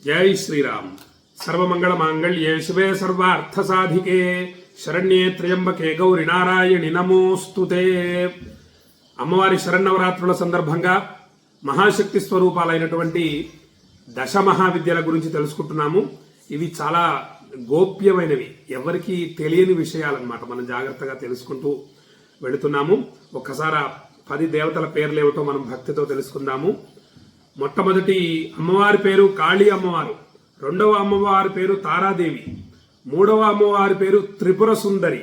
జై శ్రీరామ్. సర్వమంగళ మాంగళ్యే శివే సర్వార్థ సాధికే శరణ్యే త్ర్యంబకే గౌరి నారాయణి నమోస్తుతే. అమ్మవారి శరన్నవరాత్రుల సందర్భంగా మహాశక్తి స్వరూపాలైనటువంటి దశ మహావిద్యల గురించి తెలుసుకుంటున్నాము. ఇవి చాలా గోప్యమైనవి, ఎవరికి తెలియని విషయాలన్నమాట. మనం జాగ్రత్తగా తెలుసుకుంటూ వెళుతున్నాము. ఒక్కసారి 10 దేవతల పేర్లు ఏమిటో మనం భక్తితో తెలుసుకుందాము. మొట్టమొదటి అమ్మవారి పేరు కాళీ అమ్మవారు, రెండవ అమ్మవారి పేరు తారాదేవి, మూడవ అమ్మవారి పేరు త్రిపుర సుందరి,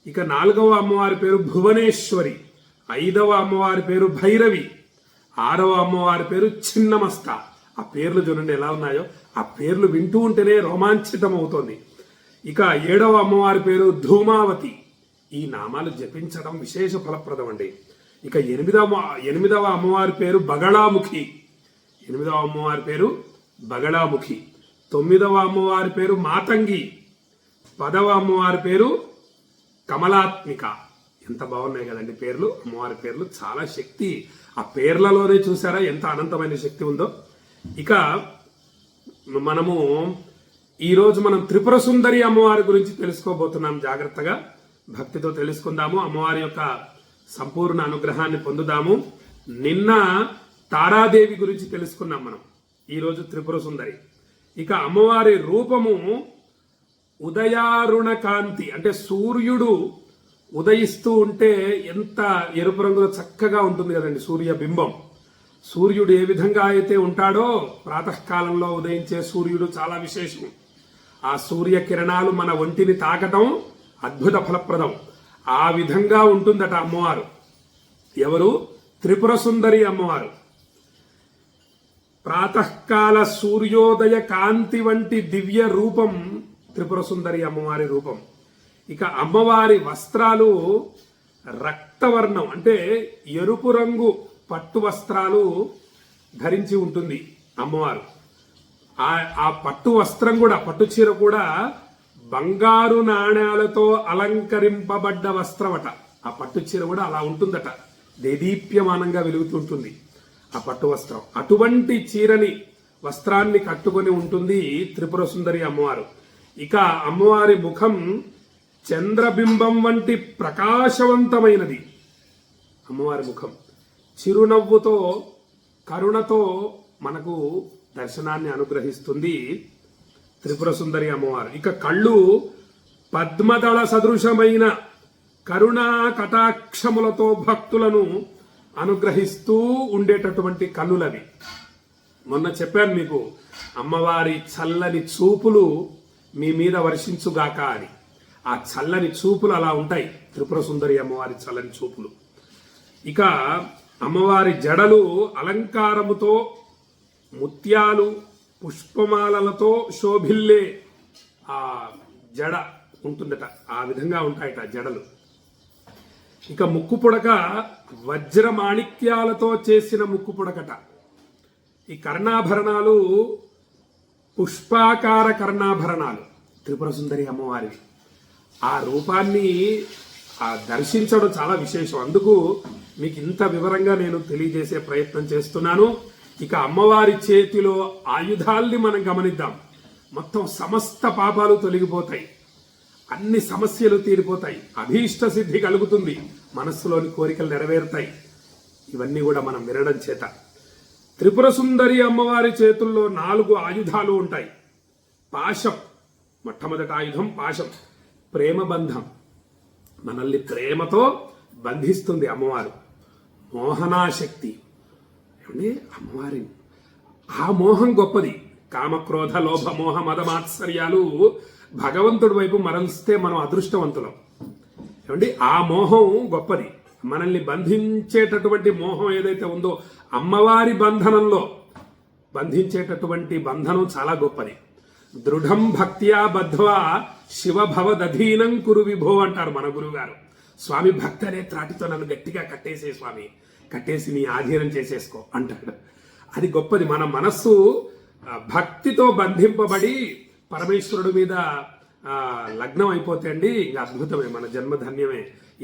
ఇక 4వ అమ్మవారి పేరు భువనేశ్వరి, 5వ అమ్మవారి పేరు భైరవి, 6వ అమ్మవారి పేరు చిన్నమస్త. ఆ పేర్లు చూడండి ఎలా ఉన్నాయో, ఆ పేర్లు వింటూ ఉంటేనే రోమాంచితం అవుతోంది. ఇక 7వ అమ్మవారి పేరు ధూమావతి. ఈ నామాలు జపించడం విశేష ఫలప్రదం అండి. ఇక 8వ అమ్మవారి పేరు బగళాముఖి, 8వ అమ్మవారి పేరు బగళాముఖి, 9వ అమ్మవారి పేరు మాతంగి, 10వ అమ్మవారి పేరు కమలాత్మిక. ఎంత బాగున్నాయి కదండి పేర్లు. అమ్మవారి పేర్లు చాలా శక్తి, ఆ పేర్లలోనే చూసారా ఎంత అనంతమైన శక్తి ఉందో. ఇక ఈరోజు మనం త్రిపుర సుందరి అమ్మవారి గురించి తెలుసుకోబోతున్నాం. జాగ్రత్తగా భక్తితో తెలుసుకుందాము, అమ్మవారి యొక్క సంపూర్ణ అనుగ్రహాన్ని పొందుదాము. నిన్న తారాదేవి గురించి తెలుసుకున్నాం మనం, ఈరోజు త్రిపుర సుందరి. ఇక అమ్మవారి రూపము ఉదయారుణ కాంతి, అంటే సూర్యుడు ఉదయిస్తూ ఉంటే ఎంత ఎరుపు రంగులో చక్కగా ఉంటుంది కదండి సూర్యబింబం. సూర్యుడు ఏ విధంగా అయితే ఉంటాడో, ప్రాతకాలంలో ఉదయించే సూర్యుడు చాలా విశేషం. ఆ సూర్య కిరణాలు మన ఒంటిని తాకటం అద్భుత ఫలప్రదం. ఆ విధంగా ఉంటుందట అమ్మవారు. ఎవరు? త్రిపుర సుందరి అమ్మవారు. ప్రాతకాల సూర్యోదయ కాంతి వంటి దివ్య రూపం త్రిపుర సుందరి అమ్మవారి రూపం. ఇక అమ్మవారి వస్త్రాలు రక్తవర్ణం, అంటే ఎరుపు రంగు పట్టు వస్త్రాలు ధరించి ఉంటుంది అమ్మవారు. ఆ పట్టు వస్త్రం కూడా, పట్టు చీర కూడా బంగారు నాణ్యాలతో అలంకరింపబడ్డ వస్త్రమట. ఆ పట్టు చీర కూడా అలా ఉంటుందట, దేదీప్యమానంగా వెలుగుతుంటుంది ఆ పట్టు వస్త్రం. అటువంటి చీరని, వస్త్రాన్ని కట్టుకొని ఉంటుంది త్రిపుర సుందరి అమ్మవారు. ఇక అమ్మవారి ముఖం చంద్రబింబం వంటి ప్రకాశవంతమైనది. అమ్మవారి ముఖం చిరునవ్వుతో, కరుణతో మనకు దర్శనాన్ని అనుగ్రహిస్తుంది త్రిపుర సుందరి అమ్మవారు. ఇక కళ్ళు పద్మదళ సదృశమైన కరుణా కటాక్షములతో భక్తులను అనుగ్రహిస్తూ ఉండేటటువంటి కన్నులవి. మొన్న చెప్పాను మీకు, అమ్మవారి చల్లని చూపులు మీ మీద వర్షించుగాక అని. ఆ చల్లని చూపులు అలా ఉంటాయి త్రిపుర సుందరి అమ్మవారి చల్లని చూపులు. ఇక అమ్మవారి జడలు అలంకారముతో, ముత్యాలు, పుష్పమాలలతో శోభిల్లే ఆ జడ ఉంటుందట, ఆ విధంగా ఉంటాయట జడలు. ఇక ముక్కు పుడక వజ్ర మాణిక్యాలతో చేసిన ముక్కు పుడకట. ఈ కర్ణాభరణాలు పుష్పాకార కర్ణాభరణాలు త్రిపుర సుందరి అమ్మవారివి. ఆ రూపాన్ని దర్శించడం చాలా విశేషం. అందుకు మీకు ఇంత వివరంగా నేను తెలియజేసే ప్రయత్నం చేస్తున్నాను. ఇక అమ్మవారి చేతిలో ఆయుధాల్ని మనం గమనిద్దాం. మొత్తం సమస్త పాపాలు తొలగిపోతాయి, అన్ని సమస్యలు తీరిపోతాయి, అభీష్ట సిద్ధి కలుగుతుంది, మనస్సులోని కోరికలు నెరవేరుతాయి. ఇవన్నీ కూడా మనం వినడం చేత. త్రిపుర సుందరి అమ్మవారి చేతుల్లో 4 ఆయుధాలు ఉంటాయి. పాశం, మొట్టమొదటి ఆయుధం పాశం, ప్రేమ బంధం. మనల్ని ప్రేమతో బంధిస్తుంది అమ్మవారు. మోహనాశక్తి, ఏమండి అమ్మవారి ఆ మోహం గొప్పది. కామక్రోధ లోభ మోహ మదమాత్సర్యాలు భగవంతుడి వైపు మరలిస్తే మనం అదృష్టవంతులం. ఏమండి ఆ మోహం గొప్పది. మనల్ని బంధించేటటువంటి మోహం ఏదైతే ఉందో, అమ్మవారి బంధనంలో బంధించేటటువంటి బంధనం చాలా గొప్పది. దృఢం భక్త్యా బద్ధ్వా శివభవదధీనం కురు విభో అంటారు మన గురువుగారు. స్వామి, భక్తి అనే త్రాటితో నన్ను గట్టిగా కట్టేసే స్వామి, కట్టేసి నీ ఆధీనం చేసేసుకో అంటాడు. అది గొప్పది. మన మనస్సు భక్తితో బంధింపబడి పరమేశ్వరుడి మీద లగ్నం అయిపోతే అండి, ఇంకా అద్భుతమే, మన జన్మధన్యమే.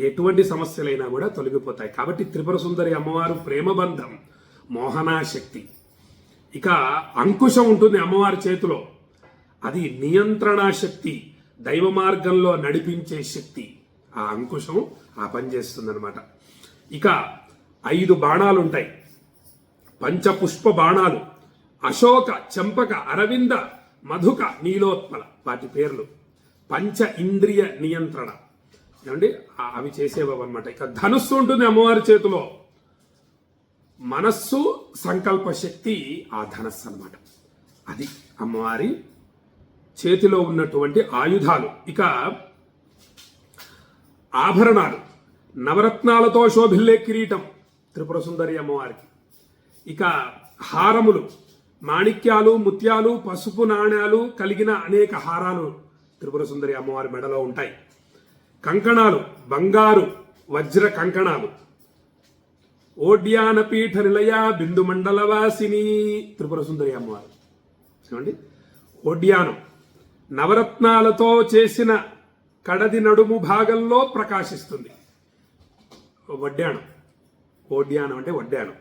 ఎటువంటి సమస్యలైనా కూడా తొలగిపోతాయి. కాబట్టి త్రిపుర సుందరి అమ్మవారు ప్రేమబంధం, మోహనాశక్తి. ఇక అంకుశం ఉంటుంది అమ్మవారి చేతిలో, అది నియంత్రణ శక్తి, దైవ మార్గంలో నడిపించే శక్తి. ఆ అంకుశం ఆ పని చేస్తుందన్నమాట. ఇక 5 బాణాలు ఉంటాయి, పంచపుష్ప బాణాలు, అశోక, చంపక, అరవింద, మధుక, నీలోత్పల, వాటి పేర్లు. పంచ ఇంద్రియ నియంత్రణ ఏమండి, అవి చేసేవన్నమాట. ఇక ధనుస్సు ఉంటుంది అమ్మవారి చేతిలో, మనస్సు, సంకల్ప శక్తి ఆ ధనస్సు అన్నమాట. అది అమ్మవారి చేతిలో ఉన్నటువంటి ఆయుధాలు. ఇక ఆభరణాలు, నవరత్నాలతో శోభిల్లే కిరీటం త్రిపుర సుందరి అమ్మవారికి. ఇక హారములు, మాణిక్యాలు, ముత్యాలు, పసుపు నాణ్యాలు కలిగిన అనేక హారాలు త్రిపుర సుందరి అమ్మవారి మెడలో ఉంటాయి. కంకణాలు, బంగారు వజ్ర కంకణాలు. ఓడ్యాన పీఠ నిలయ బిందు మండలవాసిని త్రిపుర సుందరి అమ్మవారు. చూడండి, ఓడ్యానం నవరత్నాలతో చేసిన కడది నడుము భాగంలో ప్రకాశిస్తుంది. వడ్డాణం, ఓడ్యానం అంటే వడ్డాణం.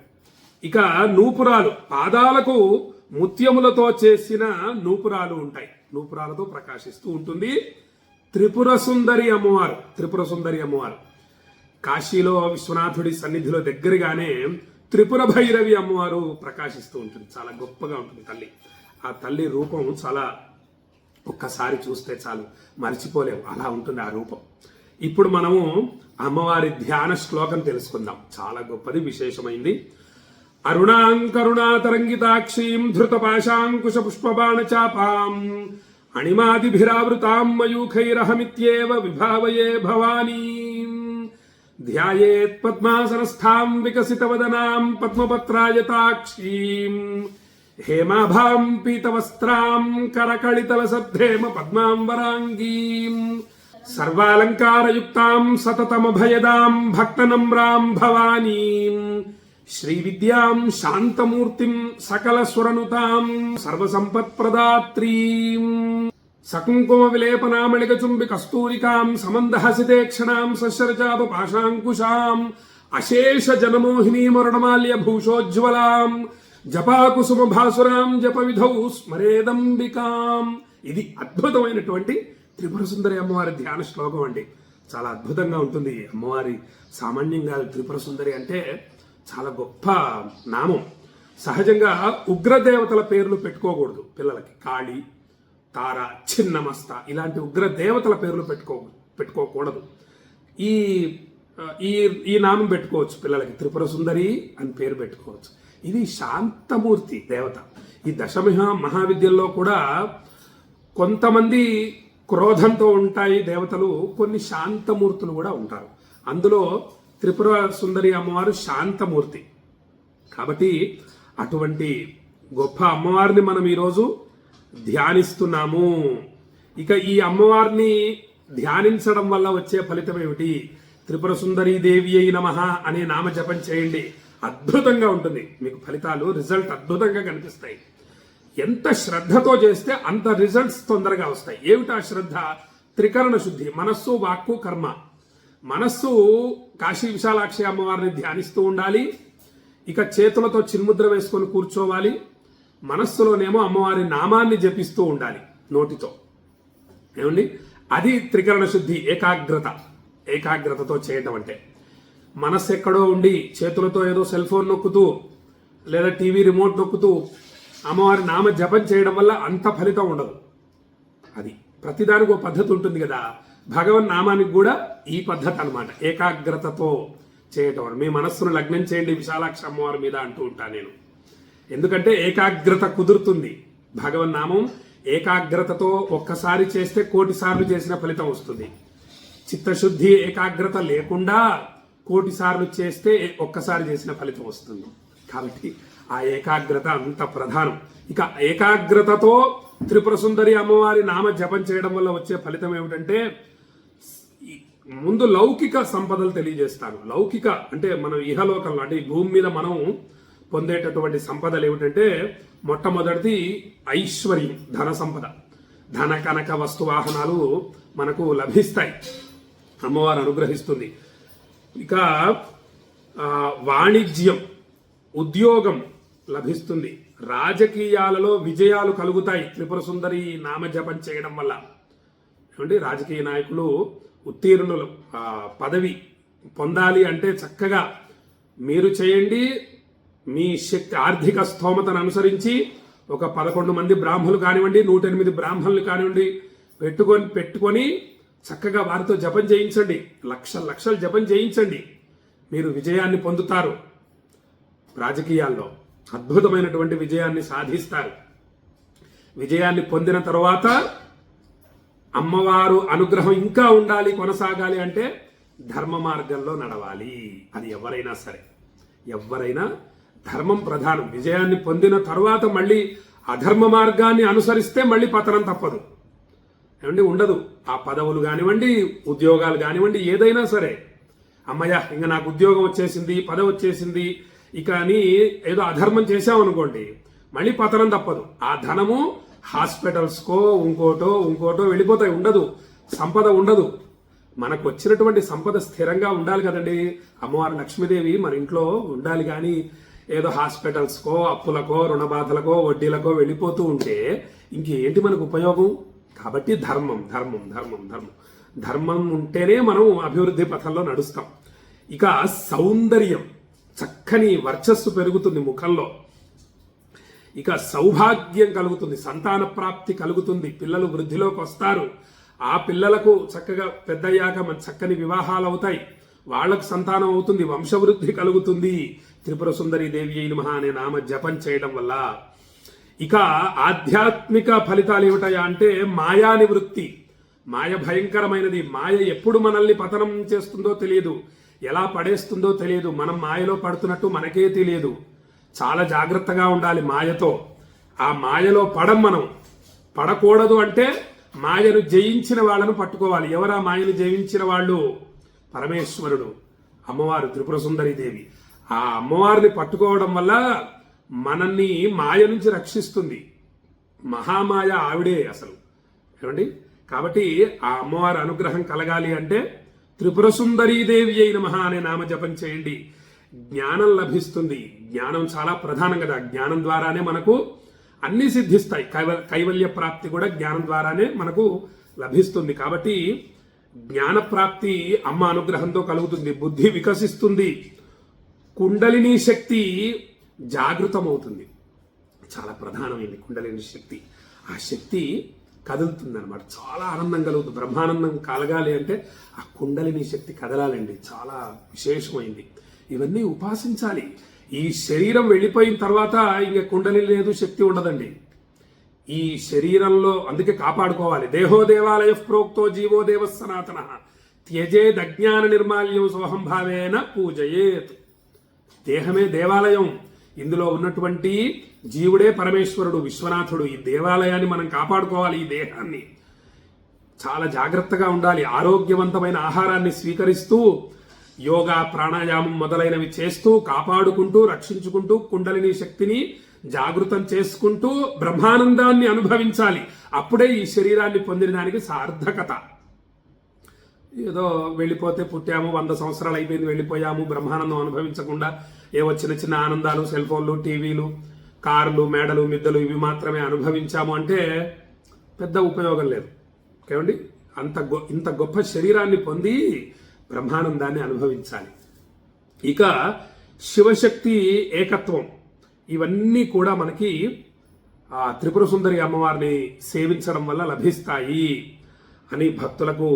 ఇక నూపురాలు, పాదాలకు ముత్యములతో చేసిన నూపురాలు ఉంటాయి, నూపురాలతో ప్రకాశిస్తూ ఉంటుంది త్రిపుర సుందరి అమ్మవారు. త్రిపుర సుందరి అమ్మవారు కాశీలో విశ్వనాథుడి సన్నిధిలో దగ్గరగానే త్రిపుర భైరవి అమ్మవారు ప్రకాశిస్తూ ఉంటుంది. చాలా గొప్పగా ఉంటుంది తల్లి. ఆ తల్లి రూపం చాలా, ఒక్కసారి చూస్తే చాలు మర్చిపోలేము, అలా ఉంటుంది ఆ రూపం. ఇప్పుడు మనము అమ్మవారి ధ్యాన శ్లోకం తెలుసుకుందాం. చాలా గొప్పది, విశేషమైంది. అరుణాంకరుణాతరంగితాక్షీం ధృతపాశాంకుశ పుష్పబాణ చాపాం అణిమాదిభిరావృతాం మయూఖైరహమిత్యేవ విభావయే భవానీం ధ్యాయేత్ పద్మాసనస్థాం వికసితవదనాం పద్మపత్రాయతాక్షీం హేమాభాం పీతవస్త్రాం కరకళితలసద్ధేమ పద్మాంబరాంగీం సర్వాలంకారయుక్తాం సతతమభయదాం భక్తనమ్రాం భవానీం శ్రీవిద్యాం శాంతమూర్తిం సకల సురనుతాం సర్వసంపత్ప్రదాత్రీం సకుంకుమ విలేపనామళిక చుంబి కస్తూరికాం సమందహసితే క్షణాం సశరచాప పాశాంకుశాం అశేష జనమోహినీమరుణమాల్య భూషోజ్వలాం జపాకుసుమ భాసురాం జప విధౌ స్మరేదంబికాం. ఇది అద్భుతమైనటువంటి త్రిపుర సుందరి అమ్మవారి ధ్యాన శ్లోకం అండి. చాలా అద్భుతంగా ఉంటుంది అమ్మవారి. సామాన్యంగా త్రిపుర సుందరి అంటే చాలా గొప్ప నామం. సహజంగా ఉగ్రదేవతల పేర్లు పెట్టుకోకూడదు పిల్లలకి. కాళి, తార, చిన్నమస్త ఇలాంటి ఉగ్రదేవతల పేర్లు పెట్టుకోకూడదు. ఈ ఈ నామం పెట్టుకోవచ్చు పిల్లలకి, త్రిపుర సుందరి అని పేరు పెట్టుకోవచ్చు. ఇది శాంతమూర్తి దేవత. ఈ మహావిద్యల్లో కూడా కొంతమంది క్రోధంతో ఉంటాయి దేవతలు, కొన్ని శాంతమూర్తులు కూడా ఉంటారు. అందులో త్రిపుర సుందరి అమ్మవారు శాంతమూర్తి. కాబట్టి అటువంటి గొప్ప అమ్మవారిని మనం ఈరోజు ధ్యానిస్తున్నాము. ఇక ఈ అమ్మవారిని ధ్యానించడం వల్ల వచ్చే ఫలితం ఏమిటి? త్రిపుర సుందరీ దేవి అయి నమః అనే నామ జపం చేయండి, అద్భుతంగా ఉంటుంది. మీకు ఫలితాలు, రిజల్ట్ అద్భుతంగా కనిపిస్తాయి. ఎంత శ్రద్ధతో చేస్తే అంత రిజల్ట్స్ తొందరగా వస్తాయి. ఏమిటా శ్రద్ధ? త్రికరణ శుద్ధి, మనస్సు, వాక్కు, కర్మ. మనస్సు కాశీ విశాలాక్షి అమ్మవారిని ధ్యానిస్తూ ఉండాలి. ఇక చేతులతో చిన్ముద్ర వేసుకొని కూర్చోవాలి. మనస్సులోనేమో అమ్మవారి నామాన్ని జపిస్తూ ఉండాలి నోటితో. ఏమండి, అది త్రికరణ శుద్ధి, ఏకాగ్రతతో చేయటం అంటే. మనస్సు ఎక్కడో ఉండి చేతులతో ఏదో సెల్ ఫోన్ నొక్కుతూ లేదా టీవీ రిమోట్ నొక్కుతూ అమ్మవారి నామ జపం చేయడం వల్ల అంత ఫలితం ఉండదు. అది ప్రతిదానికి ఒక పద్ధతి ఉంటుంది కదా, భగవన్ నామానికి కూడా ఈ పద్ధతి అన్నమాట, ఏకాగ్రతతో చేయటం. మీ మనస్సును లగ్నం చేయండి విశాలాక్షి అమ్మవారి మీద అంటూ ఉంటాను నేను. ఎందుకంటే ఏకాగ్రత కుదురుతుంది. భగవన్ నామం ఏకాగ్రతతో ఒక్కసారి చేస్తే 1,000,000 సార్లు చేసిన ఫలితం వస్తుంది. చిత్తశుద్ధి, ఏకాగ్రత లేకుండా 1,000,000 సార్లు చేస్తే ఒక్కసారి చేసిన ఫలితం వస్తుంది. కాబట్టి ఆ ఏకాగ్రత అంత ప్రధానం. ఇక ఏకాగ్రతతో త్రిపుర సుందరి అమ్మవారి నామ జపం చేయడం వల్ల వచ్చే ఫలితం ఏమిటంటే, ముందు లౌకిక సంపదలు తెలియజేస్తాను. లౌకిక అంటే మనం ఇహలోకంలో, అంటే ఈ భూమి మీద మనం పొందేటటువంటి సంపదలు ఏమిటంటే, మొట్టమొదటిది ఐశ్వర్యం, ధన సంపద. ధన కనక వస్తు వాహనాలు మనకు లభిస్తాయి, అమ్మవారు అనుగ్రహిస్తుంది. ఇక వాణిజ్యం, ఉద్యోగం లభిస్తుంది, రాజకీయాలలో విజయాలు కలుగుతాయి త్రిపుర సుందరి నామజపం చేయడం వల్ల. ఏమంటే రాజకీయ నాయకులు ఉత్తీర్ణులు పదవి పొందాలి అంటే చక్కగా మీరు చేయండి. మీ శక్తి ఆర్థిక స్తోమతను అనుసరించి ఒక 11 మంది బ్రాహ్మణులు కానివ్వండి, 108 బ్రాహ్మణులు కానివ్వండి పెట్టుకొని చక్కగా వారితో జపం చేయించండి. లక్షలు జపం చేయించండి. మీరు విజయాన్ని పొందుతారు. రాజకీయాల్లో అద్భుతమైనటువంటి విజయాన్ని సాధిస్తారు. విజయాన్ని పొందిన తరువాత అమ్మవారు అనుగ్రహం ఇంకా ఉండాలి, కొనసాగాలి అంటే ధర్మ మార్గంలో నడవాలి. అది ఎవరైనా సరే, ఎవరైనా ధర్మం ప్రధానం. విజయాన్ని పొందిన తరువాత మళ్ళీ అధర్మ మార్గాన్ని అనుసరిస్తే మళ్ళీ పతనం తప్పదు. ఏమండి ఉండదు. ఆ పదవులు కానివ్వండి, ఉద్యోగాలు కానివ్వండి, ఏదైనా సరే అమ్మయ్య ఇంకా నాకు ఉద్యోగం వచ్చేసింది, పదవి వచ్చేసింది ఇక అని ఏదో అధర్మం చేశామనుకోండి మళ్ళీ పతనం తప్పదు. ఆ ధనము హాస్పిటల్స్కో ఇంకోటో వెళ్ళిపోతాయి. ఉండదు, సంపద ఉండదు. మనకు వచ్చినటువంటి సంపద స్థిరంగా ఉండాలి కదండి. అమ్మవారి లక్ష్మీదేవి మన ఇంట్లో ఉండాలి, కానీ ఏదో హాస్పిటల్స్కో అప్పులకో రుణబాధలకో వడ్డీలకో వెళ్ళిపోతూ ఉంటే ఇంకేంటి మనకు ఉపయోగం? కాబట్టి ధర్మం ఉంటేనే మనం అభివృద్ధి పథంలో నడుస్తాం. ఇక సౌందర్యం, చక్కని వర్చస్సు పెరుగుతుంది ముఖంలో. ఇక సౌభాగ్యం కలుగుతుంది, సంతాన ప్రాప్తి కలుగుతుంది, పిల్లలు వృద్ధిలోకి వస్తారు. ఆ పిల్లలకు చక్కగా పెద్దయ్యాక మన చక్కని వివాహాలు అవుతాయి, వాళ్లకు సంతానం అవుతుంది, వంశవృద్ధి కలుగుతుంది త్రిపుర సుందరి దేవి అయిన మహా అనే నామ జపం చేయడం వల్ల. ఇక ఆధ్యాత్మిక ఫలితాలు ఏమిటాయా అంటే మాయా నివృత్తి. మాయ భయంకరమైనది. మాయ ఎప్పుడు మనల్ని పతనం చేస్తుందో తెలియదు, ఎలా పడేస్తుందో తెలియదు. మనం మాయలో పడుతున్నట్టు మనకే తెలియదు. చాలా జాగ్రత్తగా ఉండాలి మాయతో. ఆ మాయలో మనం పడకూడదు అంటే మాయను జయించిన వాళ్ళను పట్టుకోవాలి. ఎవరా మాయను జయించిన వాళ్ళు? పరమేశ్వరుడు, అమ్మవారు త్రిపుర సుందరి దేవి. ఆ అమ్మవారిని పట్టుకోవడం వల్ల మనల్ని మాయ నుంచి రక్షిస్తుంది. మహామాయ ఆవిడే అసలు. ఏమండి? కాబట్టి ఆ అమ్మవారి అనుగ్రహం కలగాలి అంటే త్రిపుర సుందరీ దేవి అయిన మహా అనే నామ జపం చేయండి. జ్ఞానం లభిస్తుంది. జ్ఞానం చాలా ప్రధానం కదా. జ్ఞానం ద్వారానే మనకు అన్ని సిద్ధిస్తాయి. కైవల్య ప్రాప్తి కూడా జ్ఞానం ద్వారానే మనకు లభిస్తుంది. కాబట్టి జ్ఞాన ప్రాప్తి అమ్మ అనుగ్రహంతో కలుగుతుంది. బుద్ధి వికసిస్తుంది. కుండలిని శక్తి జాగృతమవుతుంది. చాలా ప్రధానమైంది కుండలిని శక్తి. ఆ శక్తి కదులుతుంది అనమాట. చాలా ఆనందం కలుగుతుంది. బ్రహ్మానందం కలగాలి అంటే ఆ కుండలిని శక్తి కదలాలండి. చాలా విశేషమైంది. ఇవన్నీ ఉపాసించాలి. ఈ శరీరం వెళ్ళిపోయిన తర్వాత ఇంక కుండలి లేదు, శక్తి ఉండదండి. ఈ శరీరంలో అందుకే కాపాడుకోవాలి. దేహో దేవాలయ ప్రోక్తో జీవో దేవ సనాతన త్యజేద్ అజ్ఞాన నిర్మాల్యం సోహం భావేన పూజయేత్. దేహమే దేవాలయం. ఇందులో ఉన్నటువంటి జీవుడే పరమేశ్వరుడు, విశ్వనాథుడు. ఈ దేవాలయాన్ని మనం కాపాడుకోవాలి. ఈ దేహాన్ని చాలా జాగ్రత్తగా ఉండాలి. ఆరోగ్యవంతమైన ఆహారాన్ని స్వీకరిస్తూ యోగా ప్రాణాయామం మొదలైనవి చేస్తూ కాపాడుకుంటూ రక్షించుకుంటూ కుండలిని శక్తిని జాగృతం చేసుకుంటూ బ్రహ్మానందాన్ని అనుభవించాలి. అప్పుడే ఈ శరీరాన్ని పొందిన దానికి సార్థకత. ఏదో వెళ్ళిపోతే పుట్టాము, 100 సంవత్సరాలు అయిపోయింది, వెళ్ళిపోయాము, బ్రహ్మానందం అనుభవించకుండా ఏవో చిన్న ఆనందాలు, సెల్ ఫోన్లు, టీవీలు, కార్లు, మేడలు, మిద్దలు ఇవి మాత్రమే అనుభవించాము అంటే పెద్ద ఉపయోగం లేదు. ఏమండి? ఇంత గొప్ప శరీరాన్ని పొంది బ్రహ్మానందాన్ని అనుభవించాలి. ఇక శివశక్తి ఏకత్వం, ఇవన్నీ కూడా మనకి ఆ త్రిపుర సుందరి అమ్మవారిని సేవించడం వల్ల లభిస్తాయి అని భక్తులకు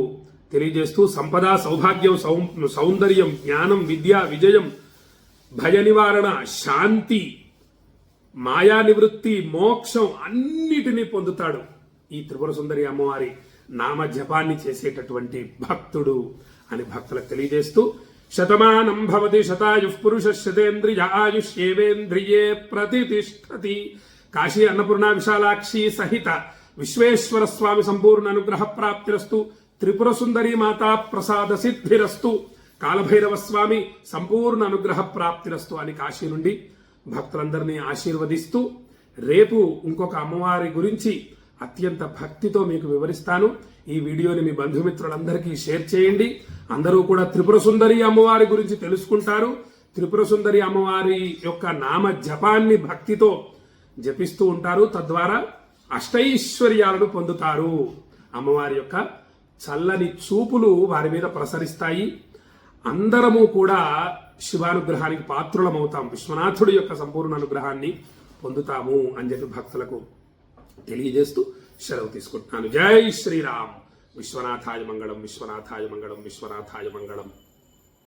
తెలియజేస్తూ సంపద, సౌభాగ్యం, సౌందర్యం, జ్ఞానం, విద్య, విజయం, భయ నివారణ, శాంతి, మాయా నివృత్తి, మోక్షం అన్నిటినీ పొందుతాడు ఈ త్రిపుర సుందరి అమ్మవారి నామ జపాన్ని చేసేటటువంటి భక్తుడు అని భక్తులకు తెలియజేస్తూ శతమానం భవతి శతాయు పురుష శతేంద్రియ ఆయుష్యేవేంద్రియే ప్రతిష్టతి. కాశీ అన్నపూర్ణ విశాలాక్షి సహిత విశ్వేశ్వర స్వామి సంపూర్ణ అనుగ్రహ ప్రాప్తిరస్తు. త్రిపుర సుందరి మాతా ప్రసాద సిద్ధిరస్తు. కాలభైరవ స్వామి సంపూర్ణ అనుగ్రహ ప్రాప్తిరస్తు అని కాశీ నుండి భక్తులందరినీ ఆశీర్వదిస్తూ రేపు ఇంకొక అమ్మవారి గురించి అత్యంత భక్తితో మీకు వివరిస్తాను. ఈ వీడియోని మీ బంధుమిత్రులందరికీ షేర్ చేయండి. అందరూ కూడా త్రిపుర సుందరి అమ్మవారి గురించి తెలుసుకుంటారు. త్రిపుర సుందరి అమ్మవారి యొక్క నామ జపాన్ని భక్తితో జపిస్తూ ఉంటారు. తద్వారా అష్టైశ్వర్యాలను పొందుతారు. అమ్మవారి యొక్క చల్లని చూపులు వారి మీద ప్రసరిస్తాయి. అందరము కూడా శివానుగ్రహానికి పాత్రులమవుతాం, విశ్వనాథుడి యొక్క సంపూర్ణ అనుగ్రహాన్ని పొందుతాము అని చెప్పి భక్తులకు తెలియజేస్తూ సెలవు తీసుకుంటున్నాను. జై శ్రీరామ్. విశ్వనాథాయ మంగళం, విశ్వనాథాయ మంగళం, విశ్వనాథాయ మంగళం.